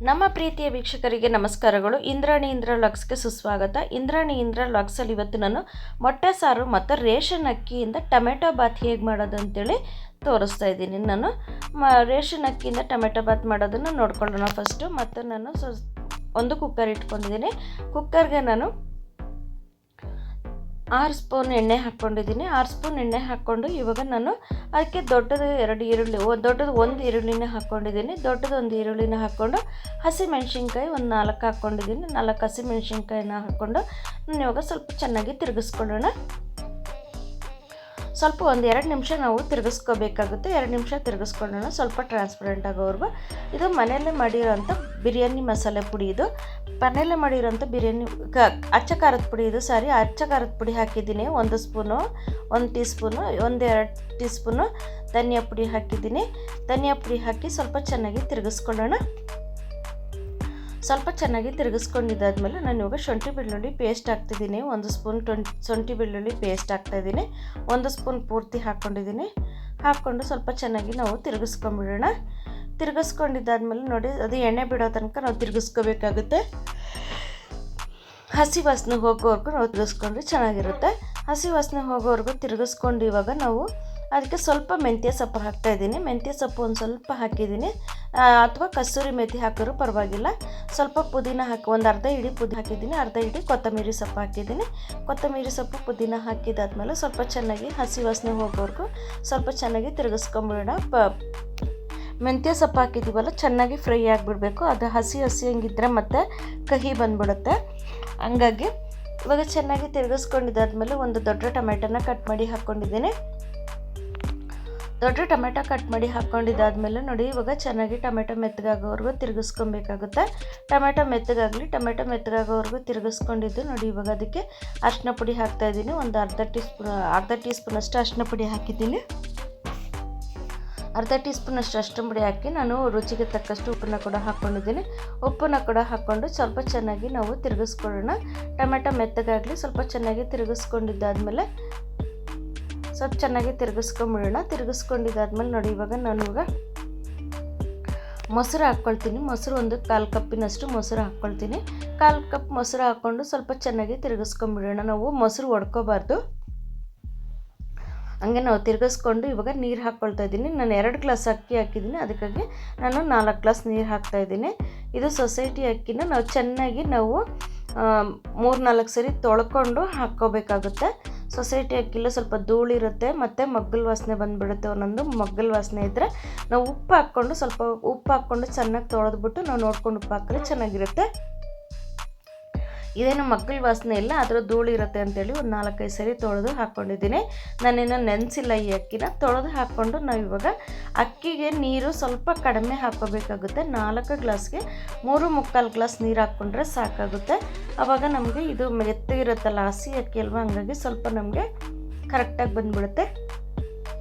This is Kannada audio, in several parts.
ನಮ್ಮ ಪ್ರೀತಿಯ ವೀಕ್ಷಕರಿಗೆ ನಮಸ್ಕಾರಗಳು. ಇಂದ್ರಾಣಿ ವ್ಲಾಗ್ಸ್ಗೆ ಸುಸ್ವಾಗತ. ಇಂದ್ರಾಣಿ ವ್ಲಾಗ್ಸಲ್ಲಿ ಇವತ್ತು ನಾನು ಮೊಟ್ಟೆ ಸಾರು ಮತ್ತು ರೇಷನ್ ಅಕ್ಕಿಯಿಂದ ಟೊಮೆಟೊ ಬಾತ್ ಹೇಗೆ ಮಾಡೋದು ಅಂತೇಳಿ ತೋರಿಸ್ತಾ ಇದ್ದೀನಿ. ನಾನು ರೇಷನ್ ಅಕ್ಕಿಯಿಂದ ಟೊಮೆಟೊ ಬಾತ್ ಮಾಡೋದನ್ನು ನೋಡ್ಕೊಳ್ಳೋಣ ಫಸ್ಟು. ಮತ್ತು ನಾನು ಒಂದು ಕುಕ್ಕರ್ ಇಟ್ಕೊಂಡಿದ್ದೀನಿ. ಕುಕ್ಕರ್ಗೆ ನಾನು 6 ಸ್ಪೂನ್ ಎಣ್ಣೆ ಹಾಕ್ಕೊಂಡಿದ್ದೀನಿ. 6 ಸ್ಪೂನ್ ಎಣ್ಣೆ ಹಾಕ್ಕೊಂಡು ಇವಾಗ ನಾನು ಅದಕ್ಕೆ ದೊಡ್ಡದು 2 ಈರುಳ್ಳಿ, ದೊಡ್ಡದು 1 ಈರುಳ್ಳಿನ ಹಾಕ್ಕೊಂಡಿದ್ದೀನಿ. ದೊಡ್ಡದು 1 ಈರುಳ್ಳಿನ ಹಾಕ್ಕೊಂಡು ಹಸಿಮೆಣ್ಸಿನ್ಕಾಯಿ ಒಂದು 4 ಹಾಕ್ಕೊಂಡಿದ್ದೀನಿ. 4 ಹಸಿಮೆಣ್ಸಿನ್ಕಾಯಿನ ಹಾಕ್ಕೊಂಡು ನಾನು ಇವಾಗ ಸ್ವಲ್ಪ ಚೆನ್ನಾಗಿ ತಿರುಗಿಸ್ಕೊಳ್ಳೋಣ. ಸ್ವಲ್ಪ 1-2 ನಿಮಿಷ ನಾವು ತಿರುಗಿಸ್ಕೋಬೇಕಾಗುತ್ತೆ. 2 ನಿಮಿಷ ತಿರುಗಿಸ್ಕೊಳ್ಳೋಣ ಸ್ವಲ್ಪ ಟ್ರಾನ್ಸ್ಪರೆಂಟ್ ಆಗೋವರೆಗೂ. ಇದು ಮನೆಯಲ್ಲೇ ಮಾಡಿರೋಂಥ ಬಿರಿಯಾನಿ ಮಸಾಲೆ ಪುಡಿ. ಇದು ಮನೆಯಲ್ಲೇ ಮಾಡಿರೋಂಥ ಬಿರಿಯಾನಿ ಅಚ್ಚ ಖಾರದ ಪುಡಿ. ಇದು ಅಚ್ಚ ಖಾರದ ಪುಡಿ ಹಾಕಿದ್ದೀನಿ 1 spoon, 1 tea spoon, 1-2 tea spoon ಧನಿಯಾ ಪುಡಿ ಹಾಕಿದ್ದೀನಿ. ಧನಿಯಾ ಪುಡಿ ಹಾಕಿ ಸ್ವಲ್ಪ ಚೆನ್ನಾಗಿ ತಿರುಗಿಸ್ಕೊಳ್ಳೋಣ. ಸ್ವಲ್ಪ ಚೆನ್ನಾಗಿ ತಿರುಗಿಸ್ಕೊಂಡಿದ್ದಾದಮೇಲೆ ನಾನು ಇವಾಗ ಶುಂಠಿ ಬೆಳ್ಳುಳ್ಳಿ ಪೇಸ್ಟ್ ಹಾಕ್ತಿದ್ದೀನಿ. 1 ಸ್ಪೂನ್ ಶುಂಠಿ ಬೆಳ್ಳುಳ್ಳಿ ಪೇಸ್ಟ್ ಹಾಕ್ತಾಯಿದ್ದೀನಿ. 1 ಸ್ಪೂನ್ ಪೂರ್ತಿ ಹಾಕ್ಕೊಂಡಿದ್ದೀನಿ. ಹಾಕ್ಕೊಂಡು ಸ್ವಲ್ಪ ಚೆನ್ನಾಗಿ ನಾವು ತಿರುಗಿಸ್ಕೊಂಡ್ಬಿಡೋಣ. ತಿರುಗಿಸ್ಕೊಂಡಿದ್ದಾದಮೇಲೆ ನೋಡಿ, ಅದು ಎಣ್ಣೆ ಬಿಡೋ ತನಕ ನಾವು ತಿರುಗಿಸ್ಕೋಬೇಕಾಗುತ್ತೆ. ಹಸಿ ವಾಸನೆ ಹೋಗೋವರೆಗೂ ನಾವು ತಿರುಗಿಸ್ಕೊಂಡ್ರೆ ಚೆನ್ನಾಗಿರುತ್ತೆ. ಹಸಿ ವಾಸನೆ ಹೋಗೋವರೆಗೂ ತಿರುಗಿಸ್ಕೊಂಡು ಇವಾಗ ನಾವು ಅದಕ್ಕೆ ಸ್ವಲ್ಪ ಮೆಂತ್ಯ ಸೊಪ್ಪು ಹಾಕ್ತಾಯಿದ್ದೀನಿ. ಮೆಂತ್ಯ ಸೊಪ್ಪು ಒಂದು ಸ್ವಲ್ಪ ಹಾಕಿದ್ದೀನಿ, ಅಥವಾ ಕಸೂರಿ ಮೆಥಿ ಹಾಕಿದ್ರು ಪರವಾಗಿಲ್ಲ. ಸ್ವಲ್ಪ ಪುದೀನ ಹಾಕಿ ಒಂದು ಅರ್ಧ ಹಿಡಿ ಪುದೀನ ಹಾಕಿದ್ದೀನಿ, ಅರ್ಧ ಹಿಡಿ ಕೊತ್ತಂಬರಿ ಸೊಪ್ಪು ಹಾಕಿದ್ದೀನಿ. ಕೊತ್ತಂಬರಿ ಸೊಪ್ಪು ಪುದೀನ ಹಾಕಿದಾದ್ಮೇಲೆ ಸ್ವಲ್ಪ ಚೆನ್ನಾಗಿ ಹಸಿ ವಾಸನೆ ಹೋಗೋವರೆಗೂ ಸ್ವಲ್ಪ ಚೆನ್ನಾಗಿ ತಿರುಗಿಸ್ಕೊಂಬಿಡೋಣ. ಮೆಂತ್ಯ ಸೊಪ್ಪು ಹಾಕಿದ್ದೀವಲ್ಲ, ಚೆನ್ನಾಗಿ ಫ್ರೈ ಆಗಿಬಿಡಬೇಕು. ಅದು ಹಸಿ ಹಂಗಿದ್ರೆ ಮತ್ತೆ ಕಹಿ ಬಂದ್ಬಿಡುತ್ತೆ. ಹಂಗಾಗಿ ಇವಾಗ ಚೆನ್ನಾಗಿ ತಿರುಗಿಸ್ಕೊಂಡಿದ್ದಾದ್ಮೇಲೆ ಒಂದು ದೊಡ್ಡ ಟೊಮೆಟೊನ ಕಟ್ ಮಾಡಿ ಹಾಕ್ಕೊಂಡಿದ್ದೀನಿ. ದೊಡ್ಡ ಟೊಮೆಟೊ ಕಟ್ ಮಾಡಿ ಹಾಕ್ಕೊಂಡಿದ್ದಾದಮೇಲೆ ನೋಡಿ, ಇವಾಗ ಚೆನ್ನಾಗಿ ಟೊಮೆಟೊ ಮೆತ್ತಗಾಗೋವರೆಗೂ ತಿರುಗಿಸ್ಕೊಬೇಕಾಗುತ್ತೆ. ಟೊಮೆಟೊ ಮೆತ್ತಗಾಗೋವರೆಗೂ ತಿರುಗಿಸ್ಕೊಂಡಿದ್ದು ನೋಡಿ, ಇವಾಗ ಅದಕ್ಕೆ ಅರಿಶಿನ ಪುಡಿ ಹಾಕ್ತಾಯಿದ್ದೀನಿ. ಒಂದು ಅರ್ಧ ಟೀ ಸ್ಪೂನಷ್ಟು ಅರಿಶಿನ ಪುಡಿ ಹಾಕಿದ್ದೀನಿ. ಅರ್ಧ ಟೀ ಸ್ಪೂನಷ್ಟು ಅರಿಶಿನ ಪುಡಿ ಹಾಕಿ ನಾನು ರುಚಿಗೆ ತಕ್ಕಷ್ಟು ಉಪ್ಪನ್ನು ಕೂಡ ಹಾಕ್ಕೊಂಡಿದ್ದೀನಿ. ಉಪ್ಪನ್ನು ಕೂಡ ಹಾಕ್ಕೊಂಡು ಸ್ವಲ್ಪ ಚೆನ್ನಾಗಿ ನಾವು ತಿರುಗಿಸ್ಕೊಳ್ಳೋಣ. ಟೊಮೆಟೊ ಮೆತ್ತಗಾಗಲಿ ಸ್ವಲ್ಪ ಚೆನ್ನಾಗಿ ತಿರುಗಿಸ್ಕೊಂಡಿದ್ದಾದಮೇಲೆ ಸ್ವಲ್ಪ ಚೆನ್ನಾಗಿ ತಿರುಗಿಸ್ಕೊಂಬಿಡೋಣ. ತಿರುಗಿಸ್ಕೊಂಡಿದ್ದಾದ್ಮೇಲೆ ನೋಡಿ, ಇವಾಗ ಮೊಸರು ಹಾಕ್ಕೊಳ್ತೀನಿ. ಮೊಸರು ಒಂದು 1/4 ಕಪ್ಪಿನಷ್ಟು ಮೊಸರು ಹಾಕ್ಕೊಳ್ತೀನಿ. 1/4 ಕಪ್ ಮೊಸರು ಹಾಕ್ಕೊಂಡು ಸ್ವಲ್ಪ ಚೆನ್ನಾಗಿ ತಿರುಗಿಸ್ಕೊಂಬಿಡೋಣ. ನಾವು ಮೊಸರು ಒಡ್ಕೋಬಾರ್ದು, ಹಂಗೆ ನಾವು ತಿರುಗಿಸ್ಕೊಂಡು ಇವಾಗ ನೀರು ಹಾಕ್ಕೊಳ್ತಾ ಇದ್ದೀನಿ. ನಾನು 2 ಗ್ಲಾಸ್ ಅಕ್ಕಿ ಹಾಕಿದ್ದೀನಿ, ಅದಕ್ಕಾಗಿ ನಾನು 4 ಗ್ಲಾಸ್ ನೀರು ಹಾಕ್ತಾಯಿದ್ದೀನಿ. ಇದು ಸೊಸೈಟಿ ಅಕ್ಕಿನ ನಾವು ಚೆನ್ನಾಗಿ 3-4 ಸರಿ ತೊಳ್ಕೊಂಡು ಹಾಕ್ಕೋಬೇಕಾಗುತ್ತೆ. ಸೊಸೈಟಿ ಅಕ್ಕಿಲ್ಲ ಸ್ವಲ್ಪ ಧೂಳಿರುತ್ತೆ ಮತ್ತು ಮಗ್ಗಲ ವಾಸನೆ ಬಂದುಬಿಡುತ್ತೆ. ಒಂದೊಂದು ಮಗ್ಗಲ ವಾಸನೆ ಇದ್ದರೆ ನಾವು ಸ್ವಲ್ಪ ಉಪ್ಪು ಹಾಕ್ಕೊಂಡು ಚೆನ್ನಾಗಿ ತೊಳೆದ್ಬಿಟ್ಟು ನಾವು ನೋಡ್ಕೊಂಡು ಉಪ್ಪು ಹಾಕಿದ್ರೆ ಚೆನ್ನಾಗಿರುತ್ತೆ. ಇದೇನು ಮಗ್ಗಲ ವಾಸನೆ ಇಲ್ಲ, ಅದರ ಧೂಳಿರುತ್ತೆ ಅಂತೇಳಿ ಒಂದು 4-5 ಸರಿ ತೊಳೆದು ಹಾಕ್ಕೊಂಡಿದ್ದೀನಿ. ನಾನೇನೋ ನೆನೆಸಿಲ್ಲ ಈ ಅಕ್ಕಿನ. ತೊಳೆದು ಹಾಕ್ಕೊಂಡು ನಾವು ಇವಾಗ ಅಕ್ಕಿಗೆ ನೀರು ಸ್ವಲ್ಪ ಕಡಿಮೆ ಹಾಕ್ಕೋಬೇಕಾಗುತ್ತೆ. 4 ಗ್ಲಾಸ್ಗೆ 3-3/4 ಗ್ಲಾಸ್ ನೀರು ಹಾಕ್ಕೊಂಡ್ರೆ ಸಾಕಾಗುತ್ತೆ. ಆವಾಗ ನಮಗೆ ಇದು ಮೆತ್ತಗಿರುತ್ತಲ್ಲ, ಹಸಿ ಅಕ್ಕಿ ಅಲ್ವಾ, ಹಂಗಾಗಿ ಸ್ವಲ್ಪ ನಮಗೆ ಕರೆಕ್ಟಾಗಿ ಬಂದುಬಿಡುತ್ತೆ.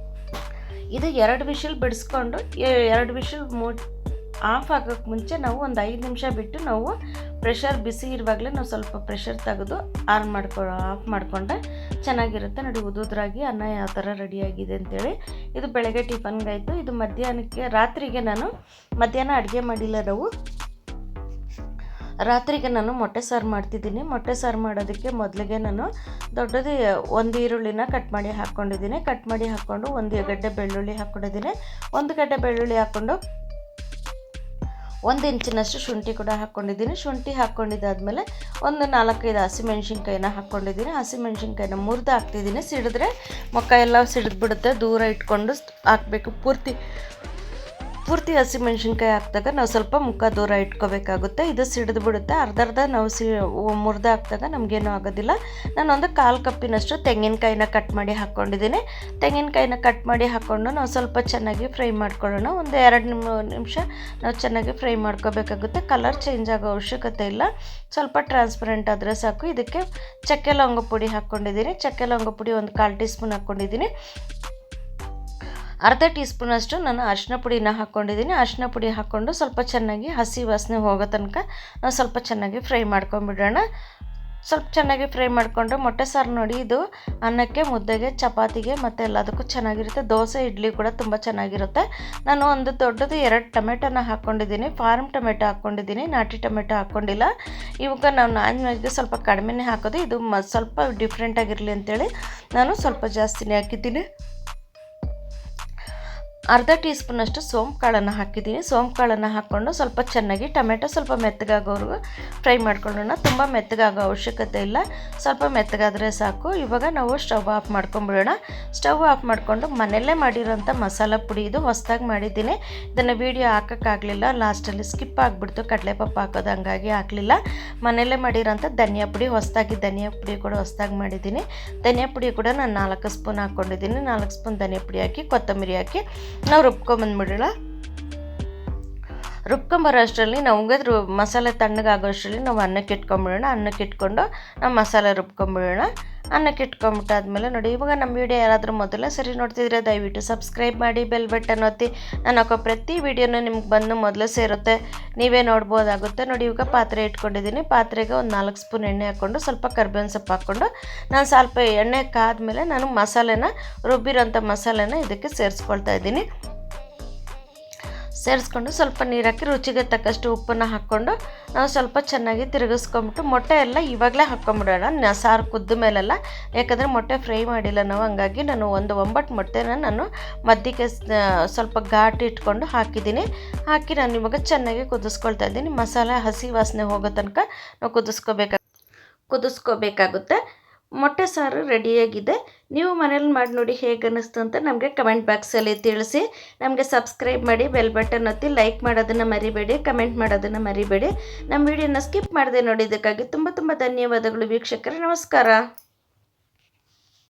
ಇದು 2 ವಿಷಲ್ ಬಿಡಿಸ್ಕೊಂಡು 2 ವಿಷಲ್ ಆಫ್ ಆಗೋಕ್ಕೆ ಮುಂಚೆ ನಾವು ಒಂದು 5 ನಿಮಿಷ ಬಿಟ್ಟು ನಾವು ಪ್ರೆಷರ್ ಬಿಸಿ ಇರುವಾಗಲೇ ನಾವು ಸ್ವಲ್ಪ ಪ್ರೆಷರ್ ತೆಗೆದು ಆಫ್ ಮಾಡಿಕೊಂಡ್ರೆ ಚೆನ್ನಾಗಿರುತ್ತೆ. ನೋಡಿ, ಉದುದ್ರಾಗಿ ಅನ್ನ ಯಾವ ಥರ ರೆಡಿಯಾಗಿದೆ ಅಂತೇಳಿ. ಇದು ಬೆಳಗ್ಗೆ ಟಿಫನ್ಗಾಯಿತು. ಇದು ರಾತ್ರಿಗೆ ನಾನು ಮಧ್ಯಾಹ್ನ ಅಡುಗೆ ಮಾಡಿಲ್ಲ. ರಾತ್ರಿಗೆ ನಾನು ಮೊಟ್ಟೆ ಸಾರು ಮಾಡ್ತಿದ್ದೀನಿ. ಮೊಟ್ಟೆ ಸಾರು ಮಾಡೋದಕ್ಕೆ ಮೊದಲಿಗೆ ನಾನು ದೊಡ್ಡದು 1 ಈರುಳ್ಳಿನ ಕಟ್ ಮಾಡಿ ಹಾಕ್ಕೊಂಡಿದ್ದೀನಿ. ಕಟ್ ಮಾಡಿ ಹಾಕ್ಕೊಂಡು 1 ಗಡ್ಡೆ ಬೆಳ್ಳುಳ್ಳಿ ಹಾಕ್ಕೊಂಡಿದ್ದೀನಿ. 1 ಗಡ್ಡೆ ಬೆಳ್ಳುಳ್ಳಿ ಹಾಕ್ಕೊಂಡು 1 ಇಂಚಿನಷ್ಟು ಶುಂಠಿ ಕೂಡ ಹಾಕ್ಕೊಂಡಿದ್ದೀನಿ. ಶುಂಠಿ ಹಾಕ್ಕೊಂಡಿದ್ದಾದಮೇಲೆ ಒಂದು 4-5 ಹಸಿಮೆಣ್ಸಿನ್ಕಾಯಿನ ಹಾಕ್ಕೊಂಡಿದ್ದೀನಿ. ಹಸಿಮೆಣ್ಸಿನ್ಕಾಯಿನ ಮುರಿದು ಹಾಕ್ತಿದ್ದೀನಿ. ಸಿಡಿದ್ರೆ ಮೊಕ್ಕ ಎಲ್ಲ ಸಿಡಿದ್ಬಿಡುತ್ತೆ, ದೂರ ಇಟ್ಕೊಂಡು ಹಾಕಬೇಕು. ಪೂರ್ತಿ ಹಸಿಮೆಣ್ಸಿನ್ಕಾಯಿ ಹಾಕಿದಾಗ ನಾವು ಸ್ವಲ್ಪ ಮುಖ ದೂರ ಇಟ್ಕೋಬೇಕಾಗುತ್ತೆ. ಇದು ಸಿಡಿದು ಬಿಡುತ್ತೆ. ಅರ್ಧ ನಾವು ಮುರಿದು ಹಾಕಿದಾಗ ನಮಗೇನೂ ಆಗೋದಿಲ್ಲ. ನಾನೊಂದು 1/4 ಕಪ್ಪಿನಷ್ಟು ತೆಂಗಿನಕಾಯಿನ ಕಟ್ ಮಾಡಿ ಹಾಕ್ಕೊಂಡಿದ್ದೀನಿ. ತೆಂಗಿನಕಾಯಿನ ಕಟ್ ಮಾಡಿ ಹಾಕ್ಕೊಂಡು ನಾವು ಸ್ವಲ್ಪ ಚೆನ್ನಾಗಿ ಫ್ರೈ ಮಾಡ್ಕೊಳ್ಳೋಣ. ಒಂದು 2 ನಿಮಿಷ ನಾವು ಚೆನ್ನಾಗಿ ಫ್ರೈ ಮಾಡ್ಕೋಬೇಕಾಗುತ್ತೆ. ಕಲರ್ ಚೇಂಜ್ ಆಗೋ ಅವಶ್ಯಕತೆ ಇಲ್ಲ, ಸ್ವಲ್ಪ ಟ್ರಾನ್ಸ್ಪರೆಂಟ್ ಆದರೆ ಸಾಕು. ಇದಕ್ಕೆ ಚಕ್ಕೆ ಲವಂಗ ಪುಡಿ ಹಾಕ್ಕೊಂಡಿದ್ದೀನಿ. ಚಕ್ಕೆ ಲವಂಗ ಪುಡಿ ಒಂದು 1/4 ಟೀ ಸ್ಪೂನ್ ಹಾಕ್ಕೊಂಡಿದ್ದೀನಿ. ಅರ್ಧ ಟೀ ಸ್ಪೂನಷ್ಟು ನಾನು ಅರಿಶಿನ ಪುಡಿನ ಹಾಕ್ಕೊಂಡಿದ್ದೀನಿ. ಅರಿಶಿನ ಪುಡಿ ಹಾಕ್ಕೊಂಡು ಸ್ವಲ್ಪ ಚೆನ್ನಾಗಿ ಹಸಿ ವಾಸನೆ ಹೋಗೋ ತನಕ ನಾವು ಸ್ವಲ್ಪ ಚೆನ್ನಾಗಿ ಫ್ರೈ ಮಾಡ್ಕೊಂಬಿಡೋಣ. ಸ್ವಲ್ಪ ಚೆನ್ನಾಗಿ ಫ್ರೈ ಮಾಡಿಕೊಂಡು ಮೊಟ್ಟೆ ಸಾರು ನೋಡಿ ಇದು ಅನ್ನಕ್ಕೆ, ಮುದ್ದೆಗೆ, ಚಪಾತಿಗೆ ಮತ್ತು ಎಲ್ಲದಕ್ಕೂ ಚೆನ್ನಾಗಿರುತ್ತೆ. ದೋಸೆ, ಇಡ್ಲಿ ಕೂಡ ತುಂಬ ಚೆನ್ನಾಗಿರುತ್ತೆ. ನಾನು ಒಂದು ದೊಡ್ಡದು 2 ಟೊಮೆಟೊನ ಹಾಕ್ಕೊಂಡಿದ್ದೀನಿ. ಫಾರ್ಮ್ ಟೊಮೆಟೊ ಹಾಕ್ಕೊಂಡಿದ್ದೀನಿ, ನಾಟಿ ಟೊಮೆಟೊ ಹಾಕ್ಕೊಂಡಿಲ್ಲ. ಇವಾಗ ನಾವು ನಾನ್ ವೆಜ್ಗೆ ಸ್ವಲ್ಪ ಕಡಿಮೆನೇ ಹಾಕೋದು. ಇದು ಸ್ವಲ್ಪ ಡಿಫ್ರೆಂಟಾಗಿರಲಿ ಅಂತೇಳಿ ನಾನು ಸ್ವಲ್ಪ ಜಾಸ್ತಿನೇ ಹಾಕಿದ್ದೀನಿ. ಅರ್ಧ ಟೀ ಸ್ಪೂನಷ್ಟು ಸೋಂಪು ಕಾಳನ್ನು ಹಾಕಿದ್ದೀನಿ. ಸೋಂಪು ಕಾಳನ್ನು ಹಾಕ್ಕೊಂಡು ಸ್ವಲ್ಪ ಚೆನ್ನಾಗಿ ಟೊಮೆಟೊ ಸ್ವಲ್ಪ ಮೆತ್ತಗಾಗೋವರೆಗೂ ಫ್ರೈ ಮಾಡ್ಕೊಳ್ಳೋಣ. ತುಂಬ ಮೆತ್ತಗಾಗೋ ಅವಶ್ಯಕತೆ ಇಲ್ಲ, ಸ್ವಲ್ಪ ಮೆತ್ತಗಾದರೆ ಸಾಕು. ಇವಾಗ ನಾವು ಸ್ಟವ್ ಆಫ್ ಮಾಡ್ಕೊಂಬಿಡೋಣ. ಸ್ಟವ್ ಆಫ್ ಮಾಡಿಕೊಂಡು ಮನೆಯಲ್ಲೇ ಮಾಡಿರೋಂಥ ಮಸಾಲ ಪುಡಿ, ಇದು ಹೊಸದಾಗಿ ಮಾಡಿದ್ದೀನಿ. ಇದನ್ನು ವೀಡಿಯೋ ಹಾಕೋಕ್ಕಾಗಲಿಲ್ಲ, ಲಾಸ್ಟಲ್ಲಿ ಸ್ಕಿಪ್ ಆಗಿಬಿಡ್ತು, ಕಡಲೆಪಪ್ಪು ಹಾಕೋದು, ಹಂಗಾಗಿ ಹಾಕಲಿಲ್ಲ. ಮನೆಯಲ್ಲೇ ಮಾಡಿರೋಂಥ ಧನಿಯಾ ಪುಡಿ, ಹೊಸದಾಗಿ ಧನಿಯಾ ಪುಡಿ ಕೂಡ ಹೊಸದಾಗಿ ಮಾಡಿದ್ದೀನಿ. ಧನಿಯಾ ಪುಡಿ ಕೂಡ ನಾನು 4 ಸ್ಪೂನ್ ಹಾಕ್ಕೊಂಡಿದ್ದೀನಿ. 4 ಸ್ಪೂನ್ ಧನಿಯಾ ಪುಡಿ ಹಾಕಿ, ಕೊತ್ತಂಬರಿ ಹಾಕಿ ನಾವು ರುಬ್ಕೊಂಬಂದ್ಬಿಡೋಣ. ರುಬ್ಕೊಂಬರೋ ಅಷ್ಟರಲ್ಲಿ ನಮಗೆ ಮಸಾಲೆ ತಣ್ಣಗಾಗೋ ಅಷ್ಟರಲ್ಲಿ ನಾವು ಅನ್ನಕ್ಕೆ ಇಟ್ಕೊಂಬಿಡೋಣ. ಅನ್ನಕ್ಕೆ ಇಟ್ಕೊಂಡು ನಾವು ಮಸಾಲೆ ರುಬ್ಕೊಂಬಿಡೋಣ. ಅನ್ನಕ್ಕೆ ಇಟ್ಕೊಂಬಿಟ್ಟಾದ್ಮೇಲೆ ನೋಡಿ, ಇವಾಗ ನಮ್ಮ ವೀಡಿಯೋ ಯಾರಾದರೂ ಮೊದಲೇ ಸರಿ ನೋಡ್ತಿದ್ರೆ ದಯವಿಟ್ಟು ಸಬ್ಸ್ಕ್ರೈಬ್ ಮಾಡಿ, ಬೆಲ್ ಬಟನ್ ಒತ್ತಿ. ನಾನು ಹಾಕೋ ಪ್ರತಿ ವೀಡಿಯೋನೂ ನಿಮ್ಗೆ ಬಂದು ಮೊದಲೇ ಸೇರುತ್ತೆ, ನೀವೇ ನೋಡ್ಬೋದಾಗುತ್ತೆ. ನೋಡಿ, ಇವಾಗ ಪಾತ್ರೆ ಇಟ್ಕೊಂಡಿದ್ದೀನಿ. ಪಾತ್ರೆಗೆ ಒಂದು 4 ಸ್ಪೂನ್ ಎಣ್ಣೆ ಹಾಕ್ಕೊಂಡು ಸ್ವಲ್ಪ ಕರ್ಬೇವಿನ ಸೊಪ್ಪು ಹಾಕ್ಕೊಂಡು ನಾನು ಸ್ವಲ್ಪ ಎಣ್ಣೆ ಕಾದ್ಮೇಲೆ ನಾನು ಮಸಾಲೆನ, ರುಬ್ಬಿರೋಂಥ ಮಸಾಲೆನ ಇದಕ್ಕೆ ಸೇರಿಸ್ಕೊಳ್ತಾ ಇದ್ದೀನಿ. ಸೇರಿಸ್ಕೊಂಡು ಸ್ವಲ್ಪ ನೀರು ಹಾಕಿ ರುಚಿಗೆ ತಕ್ಕಷ್ಟು ಉಪ್ಪನ್ನು ಹಾಕ್ಕೊಂಡು ನಾವು ಸ್ವಲ್ಪ ಚೆನ್ನಾಗಿ ತಿರುಗಿಸ್ಕೊಂಬಿಟ್ಟು ಮೊಟ್ಟೆ ಎಲ್ಲ ಇವಾಗಲೇ ಹಾಕ್ಕೊಂಬಿಡೋಣ, ಸಾರು ಕುದ್ದ ಮೇಲೆಲ್ಲ. ಯಾಕಂದರೆ ಮೊಟ್ಟೆ ಫ್ರೈ ಮಾಡಿಲ್ಲ ನಾವು, ಹಂಗಾಗಿ ನಾನು ಒಂದು 9 ಮೊಟ್ಟೆನ ನಾನು ಮಧ್ಯಕ್ಕೆ ಸ್ವಲ್ಪ ಘಾಟ್ ಇಟ್ಕೊಂಡು ಹಾಕಿದ್ದೀನಿ. ಹಾಕಿ ನಾನು ಇವಾಗ ಚೆನ್ನಾಗಿ ಕುದಿಸ್ಕೊಳ್ತಾ ಇದ್ದೀನಿ. ಮಸಾಲೆ ಹಸಿ ವಾಸನೆ ಹೋಗೋ ತನಕ ನಾವು ಕುದಿಸ್ಕೋಬೇಕಾಗುತ್ತೆ. ಮೊಟ್ಟೆ ಸಾರು ರೆಡಿಯಾಗಿದೆ. ನೀವು ಮನೇಲಿ ಮಾಡಿ ನೋಡಿ ಹೇಗೆ ಅನ್ನಿಸ್ತು ಅಂತ ನಮಗೆ ಕಮೆಂಟ್ ಬಾಕ್ಸಲ್ಲಿ ತಿಳಿಸಿ. ನಮಗೆ ಸಬ್ಸ್ಕ್ರೈಬ್ ಮಾಡಿ, ಬೆಲ್ ಬಟನ್ ಒತ್ತಿ, ಲೈಕ್ ಮಾಡೋದನ್ನು ಮರಿಬೇಡಿ, ಕಮೆಂಟ್ ಮಾಡೋದನ್ನು ಮರಿಬೇಡಿ. ನಮ್ಮ ವಿಡಿಯೋನ ಸ್ಕಿಪ್ ಮಾಡದೆ ನೋಡಿದ್ದಕ್ಕಾಗಿ ತುಂಬ ಧನ್ಯವಾದಗಳು ವೀಕ್ಷಕರೇ. ನಮಸ್ಕಾರ.